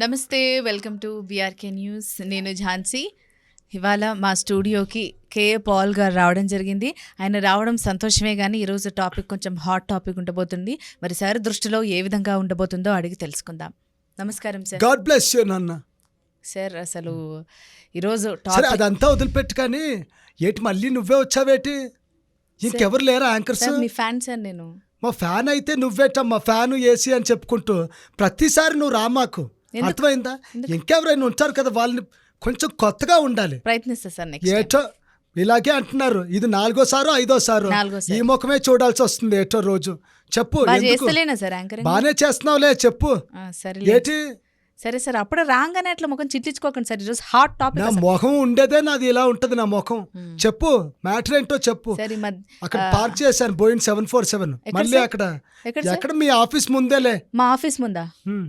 నమస్తే, welcome to BRK news. నేను ఝాన్సీ. ఇవాళ మా స్టూడియోకి కేఏ పాల్ గారు రావడం జరిగింది. ఆయన రావడం సంతోషమే, కానీ ఈరోజు టాపిక్ కొంచెం హాట్ టాపిక్ ఉండబోతుంది. మరి సార్ దృష్టిలో ఏ విధంగా ఉండబోతుందో అడిగి తెలుసుకుందాం. నమస్కారం సార్. గాడ్ బ్లెస్ యూ నాన్న. సార్ అసలు ఈరోజు సరే అదంతా వదిలిపెట్టు, కానీ ఏటి మళ్ళీ నువ్వే వచ్చావేటి? ఇంకెవరు లేరా యాంకర్స్? మీ ఫ్యాన్ సార్ నేను. మా ఫ్యాన్ అయితే నువ్వేటమ్మా, ఫ్యాను ఏసీ అని చెప్పుకుంటూ ప్రతిసారి నువ్వు రామాకు, అర్థమైందా? ఇంకెవరైనా ఉంటారు కదా, వాళ్ళని కొంచెం కొత్తగా ఉండాలి. ప్రయత్నిస్తా సార్. ఏటో ఇలాగే అంటున్నారు, ఇది 4వ సారో 5వ సారో ఈ ముఖమే చూడాల్సి వస్తుంది ఏటో రోజు. చెప్పు, బానే చేస్తున్నావులే, చెప్పు ఏటి? సరే సార్, అప్పుడు రాగానే అట్లా ముఖం చిట్లించుకోకండి సార్. ఈరోజు హాట్ టాపిక్. నా ముఖం ఉండేదే నాది ఇలా ఉంటది, నా ముఖం. చెప్పు, మ్యాటర్ ఏంటో చెప్పు. అక్కడ పార్క్ చేశాను బోయింగ్ 747. మళ్ళీ ఎక్కడ మీ ఆఫీస్ ముందేలే. మా ఆఫీస్ ముందా?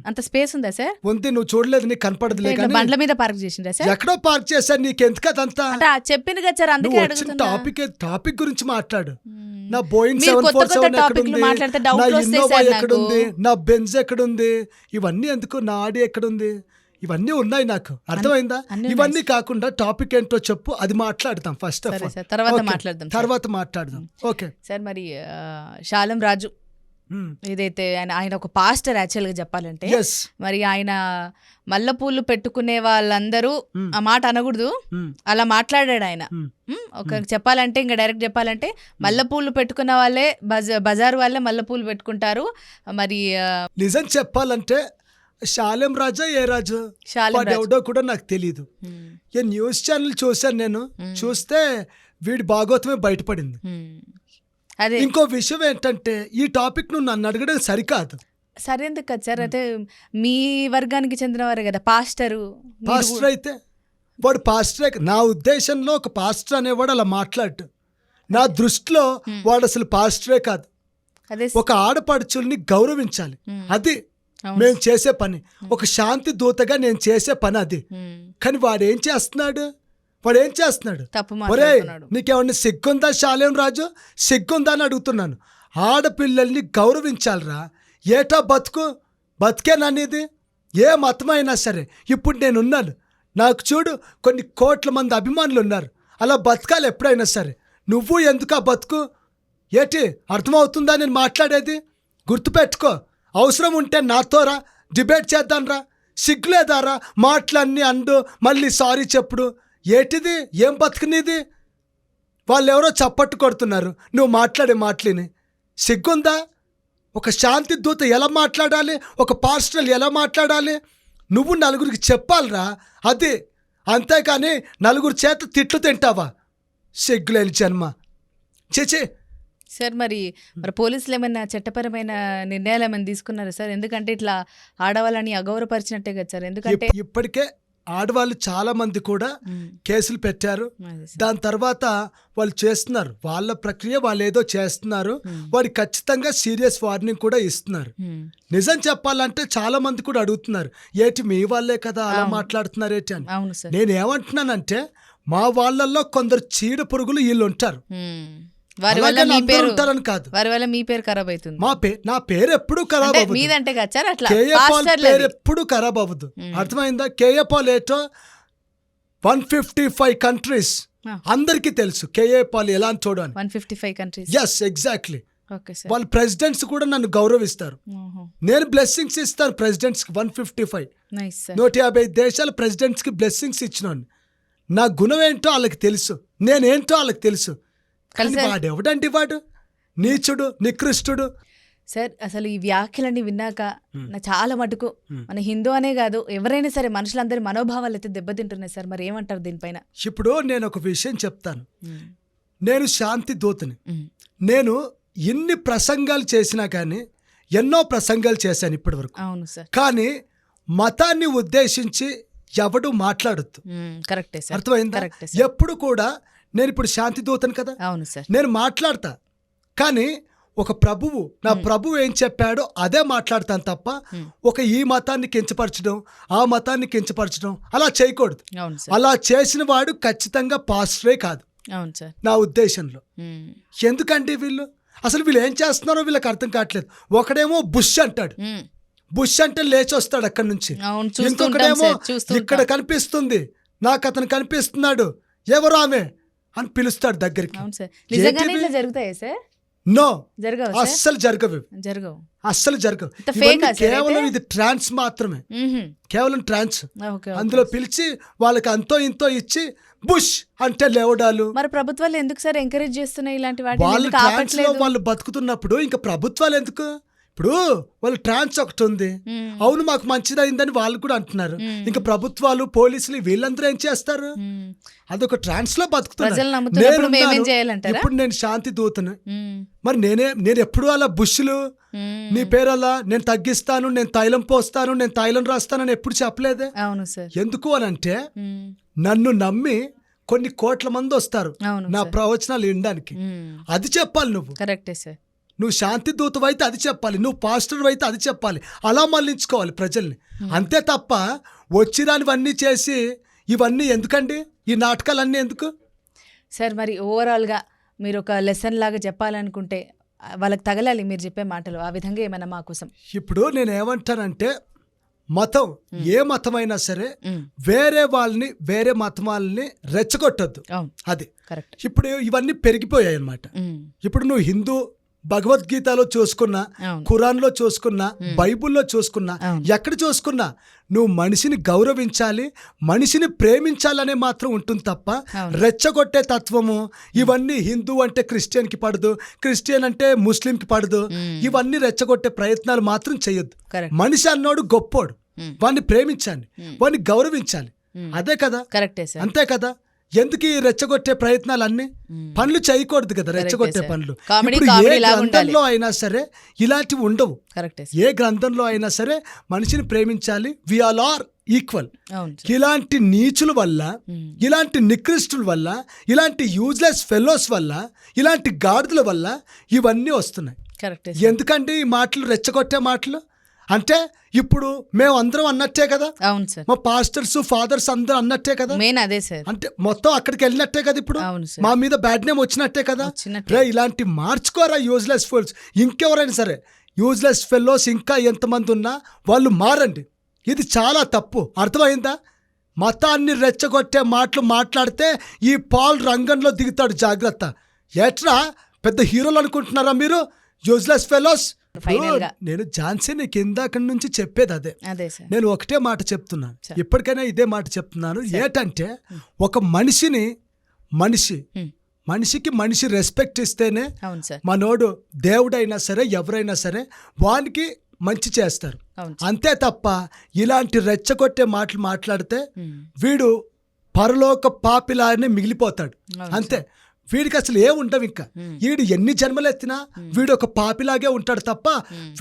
అంత స్పేస్ ఉందా సార్? ఉంది, నువ్వు చూడలేదు, నీకు కనపడదులే. బండ్ల మీద పార్క్ చేసిండ్రా సార్? ఎక్కడో పార్క్ చేశాను, నీకెందుకు అదంతా? చెప్పింది కదా సార్, అందుకే అడుగుతున్నా. టాపిక్ గురించి మాట్లాడు. నా బోయింగ్ 747 ఎక్కడుంది, నా ఇన్నోవా ఎక్కడుంది, నా బెంజ్ ఎక్కడుంది, ఇవన్నీ ఎందుకు, నా ఆడి ఎక్కడుంది, ఇవన్నీ ఉన్నాయి నాకు, అర్థమైందా? ఇవన్నీ కాకుండా టాపిక్ ఏంటో చెప్పు, అది మాట్లాడతాం ఫస్ట్ ఆఫ్ ఆల్. తర్వాత మాట్లాడదాం. Okay sir. మరి శాలం రాజు ఏదైతే ఆయన ఒక పాస్టర్ యాక్చువల్గా చెప్పాలంటే, మరి ఆయన మల్లెపూలు పెట్టుకునే వాళ్ళందరూ ఆ మాట అనకూడదు, అలా మాట్లాడాడు ఆయన. ఒక చెప్పాలంటే, ఇంకా డైరెక్ట్ చెప్పాలంటే, మల్లెపూలు పెట్టుకున్న వాళ్ళే బజారు వాళ్ళే మల్లెపూలు పెట్టుకుంటారు. మరి నిజం చెప్పాలంటే శాలెం రాజా ఏ రాజు ఎవడో కూడా నాకు తెలీదు. ఏ న్యూస్ ఛానల్ చూశాను నేను, చూస్తే వీడి భాగవతమే బయటపడింది. ఇంకో విషయం ఏంటంటే, ఈ టాపిక్ నువ్వు నన్ను అడగడం సరికాదు. సరే ఎందుకు కదా సార్, అయితే మీ వర్గానికి చెందినవారే కదా పాస్టరు. పాస్టర్ అయితే వాడు పాస్టరే. నా ఉద్దేశంలో ఒక పాస్టర్ అనేవాడు అలా మాట్లాడు, నా దృష్టిలో వాడు అసలు పాస్టరే కాదు. ఒక ఆడపడుచుల్ని గౌరవించాలి, అది మేము చేసే పని. ఒక శాంతి దూతగా నేను చేసే పని అది. కానీ వాడేం చేస్తున్నాడు? ఒరే, నీకేమన్నా సిగ్గుందా శాలేం రాజు? సిగ్గుందా అని అడుగుతున్నాను. ఆడపిల్లల్ని గౌరవించాలిరా. ఏటా బతుకే నన్నిది, ఏ మతమైనా సరే. ఇప్పుడు నేనున్నాను, నాకు చూడు కొన్ని కోట్ల మంది అభిమానులు ఉన్నారు, అలా బతకాలి ఎప్పుడైనా సరే. నువ్వు ఎందుకు ఆ బతుకు? ఏటి అర్థమవుతుందా నేను మాట్లాడేది? గుర్తుపెట్టుకో. అవసరం ఉంటే నాతో రా, డిబేట్ చేద్దాంరా. సిగ్గులేదారా మాటలన్నీ అండు, మళ్ళీ సారీ చెప్పుడు? ఏటిది, ఏం బతుకునేది? వాళ్ళు ఎవరో చప్పట్టు కొడుతున్నారు, నువ్వు మాట్లాడే మాటలిని. సిగ్గుందా? ఒక శాంతి దూత ఎలా మాట్లాడాలి, ఒక పాస్టర్ ఎలా మాట్లాడాలి, నువ్వు నలుగురికి చెప్పాలిరా, అది. అంతేకాని నలుగురు చేత తిట్లు తింటావా? సిగ్గులేని జన్మ, చేచే. సార్ మరి పోలీసులు ఏమైనా చట్టపరమైన నిర్ణయాలు ఏమైనా తీసుకున్నారా సార్? ఎందుకంటే ఇట్లా ఆడవాళ్ళని అగౌరవపరిచినట్టే కదా సార్. ఎందుకంటే ఇప్పటికే ఆడవాళ్ళు చాలా మంది కూడా కేసులు పెట్టారు. దాని తర్వాత వాళ్ళు చేస్తున్నారు, వాళ్ళ ప్రక్రియ వాళ్ళు ఏదో చేస్తున్నారు. వాడికి ఖచ్చితంగా సీరియస్ వార్నింగ్ కూడా ఇస్తున్నారు. నిజం చెప్పాలంటే చాలా మంది కూడా అడుగుతున్నారు, ఏటి మీ వాళ్ళే కదా అలా మాట్లాడుతున్నారు ఏంటి అని. నేనేమంటున్నానంటే, మా వాళ్ళల్లో కొందరు చీడ పురుగులు వీళ్ళు ఉంటారు. వారి వల్ల మీ పేరు ఖరాబ్ అవుతుంది. నా పేరు ఎప్పుడు ఖరాబ్ అవ్వదు, మీదంటే పేరు ఎప్పుడు ఖరాబ్ అవ్వదు, అర్థమైందా? కేఏ పాల్ ఏటో 155 కంట్రీస్ అందరికీ తెలుసు. కేఏ పాల్ ఎలా అని చూడాలి, 155 కంట్రీస్. Yes, exactly. వాళ్ళ ప్రెసిడెంట్స్ కూడా నన్ను గౌరవిస్తారు, నేను బ్లెస్సింగ్స్ ఇస్తాను ప్రెసిడెంట్స్ కి. 155 150 దేశాల ప్రెసిడెంట్స్ కి బ్లెస్సింగ్స్ ఇచ్చినాను. నా గుణం ఏంటో వాళ్ళకి తెలుసు, నేనేంటో వాళ్ళకి తెలుసు. వాడెవడండి వాడు? నీచుడు, నికృష్టుడు. సార్ అసలు ఈ వ్యాఖ్యలన్నీ విన్నాక నా చాలా మటుకు మన హిందూ అనే కాదు, ఎవరైనా సరే మనుషులందరి మనోభావాలు అయితే దెబ్బతింటున్నాయి సార్. మరి ఏమంటారు దీనిపైన? ఇప్పుడు నేను ఒక విషయం చెప్తాను. నేను శాంతి దూతని. నేను ఎన్ని ప్రసంగాలు చేసినా కానీ, ఎన్నో ప్రసంగాలు చేశాను ఇప్పటి వరకు. అవును సార్. కానీ మతాన్ని ఉద్దేశించి ఎవడు మాట్లాడొద్దు. కరెక్టే సార్, అర్థమైందా? ఎప్పుడు కూడా నేను ఇప్పుడు శాంతి దూతను కదా, అవును సార్, నేను మాట్లాడతా. కానీ ఒక ప్రభువు, నా ప్రభువు ఏం చెప్పాడో అదే మాట్లాడతాను తప్ప ఈ మతాన్ని కించపరచడం, ఆ మతాన్ని కించపరచడం అలా చేయకూడదు. అలా చేసిన వాడు ఖచ్చితంగా పాస్టరే కాదు నా ఉద్దేశంలో. ఎందుకంటే వీళ్ళు ఏం చేస్తున్నారో వీళ్ళకి అర్థం కావట్లేదు. ఒకడేమో బుష్ అంటాడు, బుష్ అంటే లేచి వస్తాడు అక్కడి నుంచి. అవును, చూస్తూ ఉంటాం ఇంకొకడేమో సార్, చూస్తూ ఇక్కడ ఉంటాం. కనిపిస్తుంది, నాకు అతను కనిపిస్తున్నాడు, ఎవరు ఆమె అని పిలుస్తాడు దగ్గరికి. అవును సార్, నిజంగానే ఏంటివి? ఇట్లా జరుగుతాయి సార్? నో, జరగవు సార్? అస్సలు జరగవు, జరగవు. అస్సలు జరగవు. ఇంత fake ఆ ఇవన్నీ సార్ కేవలం అయితే? ఇది ట్రాన్స్ మాత్రమే, మ్హూ. కేవలం ట్రాన్స్. ఓకే, అందులో ఓకే. పిలిచి వాళ్ళకి అంతో ఇంతో ఇచ్చి బుష్ అంటే లేవడాలు. మరి ప్రభుత్వాలు ఎందుకు సార్ ఎంకరేజ్ చేస్తున్నాయి ఇలాంటి వాటిని? వాళ్ళు ఎందుకు ట్రాన్స్ లో ఆపట్లేదు? వాళ్ళు బతుకుతున్నప్పుడు ఇంకా ప్రభుత్వాలు ఎందుకు? ఇప్పుడు వాళ్ళు ట్రాన్స్ ఒకటి ఉంది, మ్మ్. అవును మాకు మంచిదైందని వాళ్ళు కూడా అంటున్నారు. ఇంకా ప్రభుత్వాలు, పోలీసులు వీళ్ళందరూ ఏం చేస్తారు? మ్మ్. అదొక ట్రాన్స్ లో బతుకుతున్నారు. ప్రజలు నమ్ముతున్నప్పుడు మేమేం నేనున్నాను, చేయాలంటారా? ఇప్పుడు నేను శాంతి దూతను, మ్మ్. మరి నేను ఎప్పుడు అలా బుష్లు మ్మ్. నీ పేరు అలా నేను తగ్గిస్తాను, నేను తైలం పోస్తాను, నేను తైలం రాస్తానని ఎప్పుడు చెప్పలేదే. అవును సార్. ఎందుకు అని అంటే మ్మ్. నన్ను నమ్మి కొన్ని కోట్ల మంది వస్తారు అవును నా సార్. ప్రవచనాలు వినడానికి. మ్మ్. అది చెప్పాలి నువ్వు. కరెక్టే సార్. నువ్వు శాంతి దూతవు అయితే అది చెప్పాలి, నువ్వు పాస్టర్ అయితే అది చెప్పాలి. అలా మళ్ళించుకోవాలి ప్రజల్ని. అంతే తప్ప వచ్చిరానివన్నీ చేసి ఇవన్నీ ఎందుకండి? ఈ నాటకాలన్నీ ఎందుకు? సార్ మరి ఓవరాల్గా మీరు ఒక లెసన్ లాగా చెప్పాలనుకుంటే వాళ్ళకి తగలాలి మీరు చెప్పే మాటలు. ఆ విధంగా ఏమైనా మా కోసం? ఇప్పుడు నేను ఏమంటానంటే, మతం ఏ మతమైనా సరే మ్మ్. వేరే వాళ్ళని, వేరే మతం వాళ్ళని రెచ్చగొట్టద్దు. అవును, అది కరెక్ట్. ఇప్పుడు ఇవన్నీ పెరిగిపోయాయి అన్నమాట. మ్మ్. ఇప్పుడు నువ్వు హిందూ భగవద్గీతలో చూసుకున్నా, అవును. ఖురాన్లో చూసుకున్నా, బైబుల్లో చూసుకున్నా, అవును. ఎక్కడ చూసుకున్నా నువ్వు మనిషిని గౌరవించాలి, మనిషిని ప్రేమించాలనే మాత్రం ఉంటుంది తప్ప అవును. రెచ్చగొట్టే తత్వము ఇవన్నీ హిందూ అంటే క్రిస్టియన్కి పడదు, క్రిస్టియన్ అంటే ముస్లింకి పడదు, ఇవన్నీ రెచ్చగొట్టే ప్రయత్నాలు మాత్రం చేయొద్దు. కరెక్ట్. మనిషి అన్నోడు గొప్పోడు, వాడిని ప్రేమించాలి, వాడిని గౌరవించాలి. అదే కదా, కరెక్టే సార్. అంతే కదా. ఎందుకు ఈ రెచ్చగొట్టే ప్రయత్నాలు అన్ని? పనులు చేయకూడదు కదా రెచ్చగొట్టే సార్. పనులు. కామెడీ ఇప్పుడు ఏ కామెడీ లాగా ఉండాలి. గ్రంథంలో అయినా సరే ఇలాంటివి ఉండవు. కరెక్టే సార్. ఏ గ్రంథంలో అయినా సరే మనిషిని ప్రేమించాలి, వి ఆల్ ఆర్ ఈక్వల్. అవును సార్. ఇలాంటి నీచుల వల్ల, ఇలాంటి నికృష్టుల వల్ల, ఇలాంటి యూజ్లెస్ ఫెలోస్ వల్ల, ఇలాంటి గాడిదల వల్ల ఇవన్నీ వస్తున్నాయి. కరెక్టే. ఎందుకండి ఈ మాటలు, రెచ్చగొట్టే మాటలు? అంటే ఇప్పుడు మేము అందరం అన్నట్టే కదా, అవును సార్. మా పాస్టర్స్, ఫాదర్స్ అందరూ అన్నట్టే కదా, మెయిన్ అదే సార్. అంటే మొత్తం అక్కడికి వెళ్ళినట్టే కదా. ఇప్పుడు అవును సార్. మా మీద బ్యాడ్ నేమ్ వచ్చినట్టే కదా. వచ్చినట్టే. రే ఇలాంటి మార్చుకోరా యూజ్లెస్ ఫెలోస్. ఇంకెవరైనా సరే యూజ్లెస్ ఫెలోస్ ఇంకా ఎంతమంది ఉన్నా వాళ్ళు మారండి. ఇది చాలా తప్పు, అర్థమైందా? మతాన్ని రెచ్చగొట్టే మాటలు మాట్లాడితే ఈ పాల్ రంగంలో దిగుతాడు, జాగ్రత్త. ఎట్రా పెద్ద హీరోలు అనుకుంటున్నారా మీరు? Useless fellows. Final గా. నేను ఝాన్సీ నీకు ఇందాక నుంచి చెప్పేది అదే. అదే సార్. నేను ఒకటే మాట చెప్తున్నాను, ఇప్పటికైనా ఇదే మాట చెప్తున్నాను. ఏంటంటే ఒక మనిషికి మనిషి రెస్పెక్ట్ ఇస్తేనే అవును సార్. మనోడు దేవుడైనా సరే ఎవరైనా సరే వానికి మంచి చేస్తారు. అవును. అంతే తప్ప ఇలాంటి రెచ్చగొట్టే మాటలు మాట్లాడితే మ్మ్. వీడు పరలోక పాపిలానే మిగిలిపోతాడు. అవును అంతే, వీడికి అసలు ఏ ఉండవు. ఇంకా వీడు ఎన్ని జన్మలు ఎత్తినా వీడు ఒక పాపిలాగే ఉంటాడు తప్ప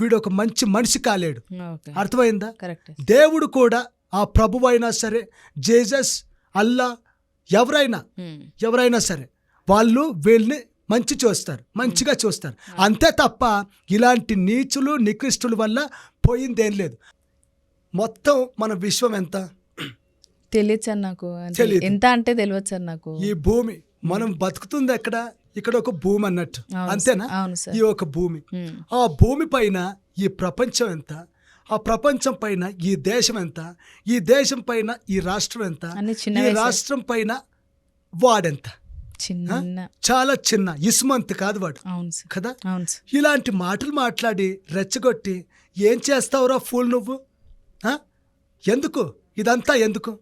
వీడు ఒక మంచి మనిషి కాలేడు. ఓకే. అర్థమైందా? కరెక్ట్. దేవుడు కూడా, ఆ ప్రభువైనా సరే, జీసస్, అల్లా, ఎవరైనా సరే వాళ్ళు వీళ్ళని మంచి చూస్తారు, మంచిగా చూస్తారు. అంతే తప్ప ఇలాంటి నీచులు, నికృష్టుల వల్ల పోయిందేం లేదు. మొత్తం మన విశ్వం ఎంత తెలియదు సార్ నాకు. తెలీదు. ఎంత అంటే తెలియదు సార్ నాకు. ఈ భూమి మనం బతుకుతుంది ఎక్కడ? ఇక్కడ ఒక భూమి అన్నట్టు, అవును అంతేనా? అవును సార్. ఈ ఒక భూమి, మ్మ్. ఆ భూమి పైన ఈ ప్రపంచం ఎంత, ఆ ప్రపంచం పైన ఈ దేశం ఎంత, ఈ దేశం పైన ఈ రాష్ట్రం ఎంత, అన్ని ఈ చిన్నవే సార్. రాష్ట్రం పైన వాడెంత? చిన్న. చాలా చిన్న, ఇసుమంత్ కాదు వాడు అవును సార్. కదా. అవును సార్. ఇలాంటి మాటలు మాట్లాడి రెచ్చగొట్టి ఏం చేస్తావురా ఫూల్ నువ్వు? ఎందుకు ఇదంతా ఎందుకు?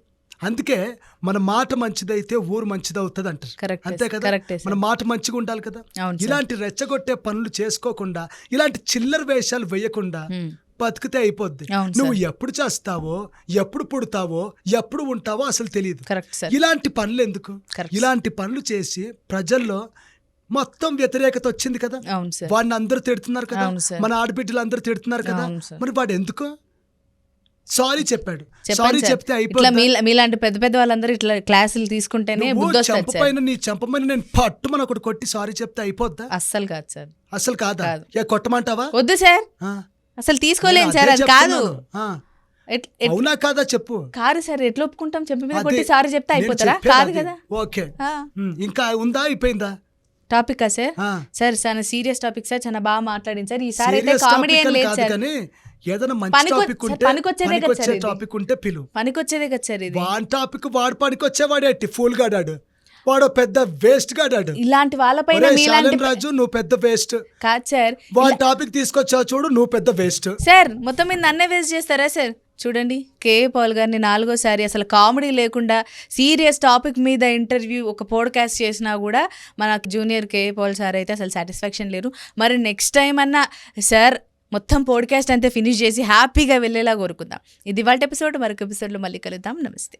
అందుకే మన మాట మంచిదైతే ఊరు మంచిదవుతుంది అంటారు. కరెక్టే అంతే కదా, కరెక్టే సార్. మన మాట మంచిగా ఉండాలి కదా. అవును సార్. ఇలాంటి రెచ్చగొట్టే పనులు చేసుకోకుండా, ఇలాంటి చిల్లర వేషాలు వేయకుండా మ్మ్. బతికితే అయిపోద్ది. అవును నువ్వు సార్. ఎప్పుడు చేస్తావో, ఎప్పుడు పుడతావో, ఎప్పుడు ఉంటావో అసలు తెలియదు. Correct sir. ఇలాంటి పనులు ఎందుకు? కరెక్ట్. ఇలాంటి పనులు చేసి ప్రజల్లో మొత్తం వ్యతిరేకత వచ్చింది కదా. అవును సార్. వాడిని అందరూ తిడుతున్నారు కదా, అవును సార్. మన ఆడబిడ్డలు అందరూ తిడుతున్నారు కదా. అవును సార్. మరి వాడు ఎందుకు సారీ చెప్పాడు? చెప్పండి సారీ సార్. చెప్తే ఇట్లా అయిపోయింది. మీలాంటి పెద్ద పెద్ద వాళ్ళందరూ ఇట్లా క్లాసులు తీసుకుంటేనే బుద్ధి వస్తుంది సార్. చంపపైన నీ చంపమైన నేను పట్టుమని ఒకటి కొట్టి సారీ చెప్తే అయిపోద్దా? అస్సలు కాదు సార్. అసలు కాదా? కాదు. ఏ కొట్టమంటావా? వద్దు సార్, ఆ, అసలు తీసుకోలేను నేను సార్. అదే అది కాదు. చెప్తున్నాను. ఆ, ఎట్- ఎట్- అవునా కాదా చెప్పు. కాదు సార్, ఎట్లా ఒప్పుకుంటాం? చెప్పి మీద అదే, కొట్టి సారీ చెప్తే నేను అయిపోతారా? చెప్పేది కాదు అదే. కదా. ఓకే. ఆ. ఇంకా ఉందా, అయిపోయిందా టాపికా సార్? ఆ. సార్ చాలా సీరియస్ టాపిక్ సార్, చాలా బాగా మాట్లాడింది సార్. ఈసారి అయితే సీరియస్ కామెడీ ఏం టాపిక్ లేదు కాదు సార్. కానీ ఏదైనా మంచి పనికొచ్చే- టాపిక్ ఉంటే పనికొచ్చేదే కదా పనికొచ్చే సార్ ఇది. టాపిక్ ఉంటే పిలు. పనికొచ్చేదే కదా సార్ ఇది. వాన్ టాపిక్ వాడు పనికొచ్చేవాడేటి ఫూల్ గాడాడు, వాడు పెద్ద వేస్ట్ గాడాడు. ఇలాంటి వాళ్ళపైన ఒరేయ్ మీలాంటి శాలేం రాజు నువ్వు పెద్ద వేస్ట్. కాదు సార్. వాన్ టాపిక్ తీసుకొచ్చావు చూడు, నువ్వు పెద్ద వేస్ట్. సార్ మొత్తం మీద నన్నే వేస్ట్ చేస్తారా సార్? చూడండి, కేఏ పాల్ గారిని 4సారి అసలు కామెడీ లేకుండా సీరియస్ టాపిక్ మీద ఇంటర్వ్యూ ఒక పోడ్కాస్ట్ చేసినా కూడా మన జూనియర్ కేఏ పాల్ సార్ అయితే అసలు సాటిస్ఫాక్షన్ లేరు. మరి నెక్స్ట్ టైం అన్నా సార్ మొత్తం పోడ్కాస్ట్ అంతా ఫినిష్ చేసి హ్యాపీగా వెళ్ళేలా కోరుకుందాం. ఇది ఇవాళ ఎపిసోడ్. మరొక ఎపిసోడ్లో మళ్ళీ కలుద్దాం. నమస్తే.